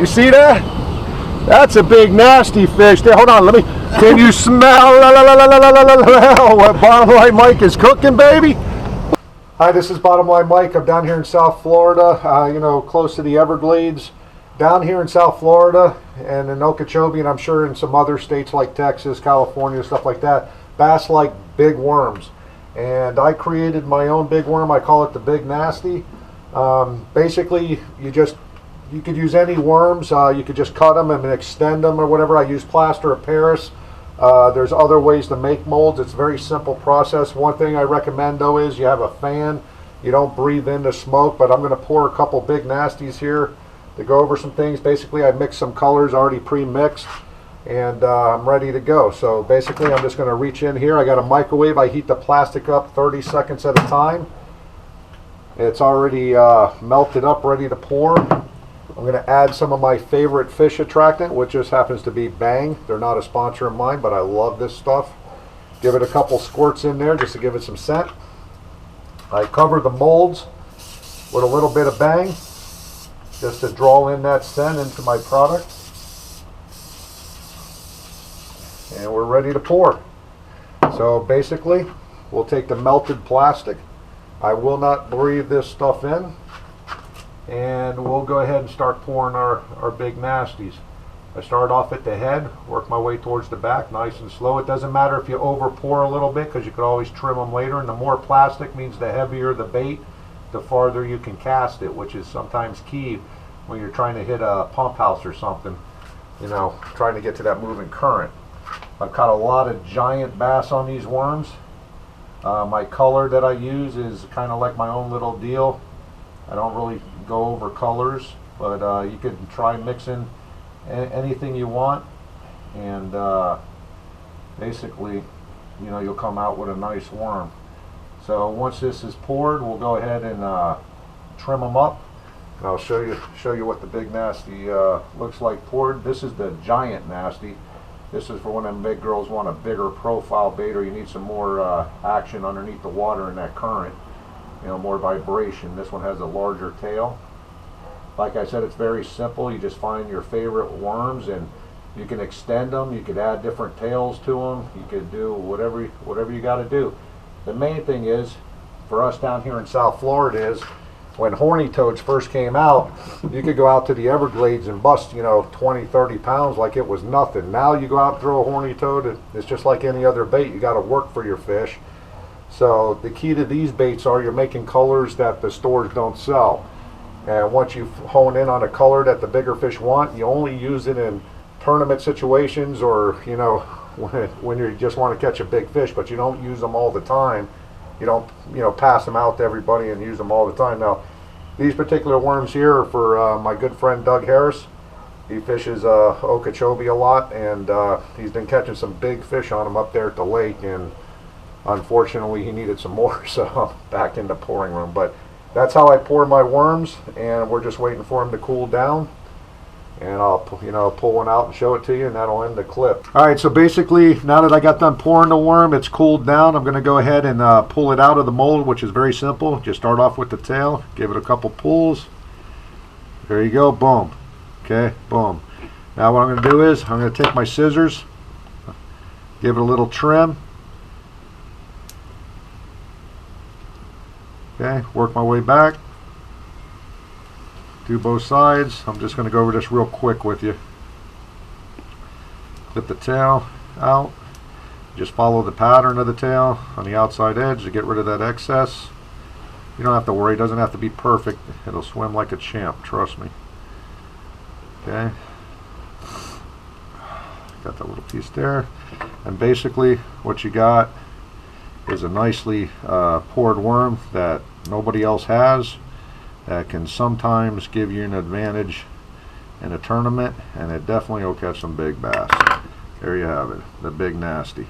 You see that? That's a big nasty fish there. Hold on, let me. Can you smell what Bottom Line Mike is cooking, baby? Hi, this is Bottom Line Mike. I'm down here in South Florida, you know, close to the Everglades. Down here in South Florida and in Okeechobee, and I'm sure in some other states like Texas, California, stuff like that, bass like big worms. And I created my own big worm. I call it the Big Nasty. Basically, you could use any worms. You could just cut them and extend them or whatever. I use plaster of Paris. There's other ways to make molds. It's a very simple process. One thing I recommend though is you have a fan. You don't breathe in the smoke, but I'm going to pour a couple Big Nasties here to go over some things. Basically, I mixed some colors already pre-mixed, and I'm ready to go. So basically, I'm just going to reach in here. I got a microwave. I heat the plastic up 30 seconds at a time. It's already melted up, ready to pour. I'm going to add some of my favorite fish attractant, which just happens to be Bang. They're not a sponsor of mine, but I love this stuff. Give it a couple squirts in there just to give it some scent. I cover the molds with a little bit of Bang, just to draw in that scent into my product. And we're ready to pour. So basically, we'll take the melted plastic. I will not breathe this stuff in. And we'll go ahead and start pouring our Big Nasties. I start off at the head, work my way towards the back, nice and slow. It doesn't matter if you over pour a little bit, because you could always trim them later. And the more plastic means the heavier the bait, the farther you can cast it, which is sometimes key when you're trying to hit a pump house or something, you know, trying to get to that moving current. I've caught a lot of giant bass on these worms. My color that I use is kind of like my own little deal. I don't really go over colors, but you can try mixing anything you want, and basically, you know, you'll come out with a nice worm. So once this is poured, we'll go ahead and trim them up, and I'll show you what the Big Nasty looks like poured. This is the Giant Nasty. This is for when them big girls want a bigger profile bait, or you need some more action underneath the water in that current. You know, more vibration. This one has a larger tail. Like I said, it's very simple. You just find your favorite worms, and you can extend them. You could add different tails to them. You could do whatever you got to do. The main thing is, for us down here in South Florida, is when horny toads first came out, you could go out to the Everglades and bust, you know, 20, 30 pounds like it was nothing. Now you go out and throw a horny toad, it's just like any other bait. You got to work for your fish. So the key to these baits are you're making colors that the stores don't sell. And once you hone in on a color that the bigger fish want, you only use it in tournament situations, or, you know, when you just want to catch a big fish, but you don't use them all the time. You don't, you know, pass them out to everybody and use them all the time. Now, these particular worms here are for my good friend Doug Harris. He fishes Okeechobee a lot, and he's been catching some big fish on them up there at the lake, and unfortunately he needed some more, so back in the pouring room. But that's how I pour my worms, and we're just waiting for them to cool down, and I'll, you know, pull one out and show it to you, and that'll end the clip. All right, so basically, now that I got done pouring the worm, it's cooled down. I'm going to go ahead and pull it out of the mold, which is very simple. Just start off with the tail, give it a couple pulls. There you go, boom. Okay, boom. Now what I'm going to do is I'm going to take my scissors, give it a little trim. Okay, work my way back, do both sides. I'm just going to go over this real quick with you. Flip the tail out, just follow the pattern of the tail on the outside edge to get rid of that excess. You don't have to worry, it doesn't have to be perfect. It'll swim like a champ, trust me. Okay, got that little piece there, and basically what you got is a nicely poured worm that nobody else has, that can sometimes give you an advantage in a tournament, and it definitely will catch some big bass. There you have it, the Big Nasty.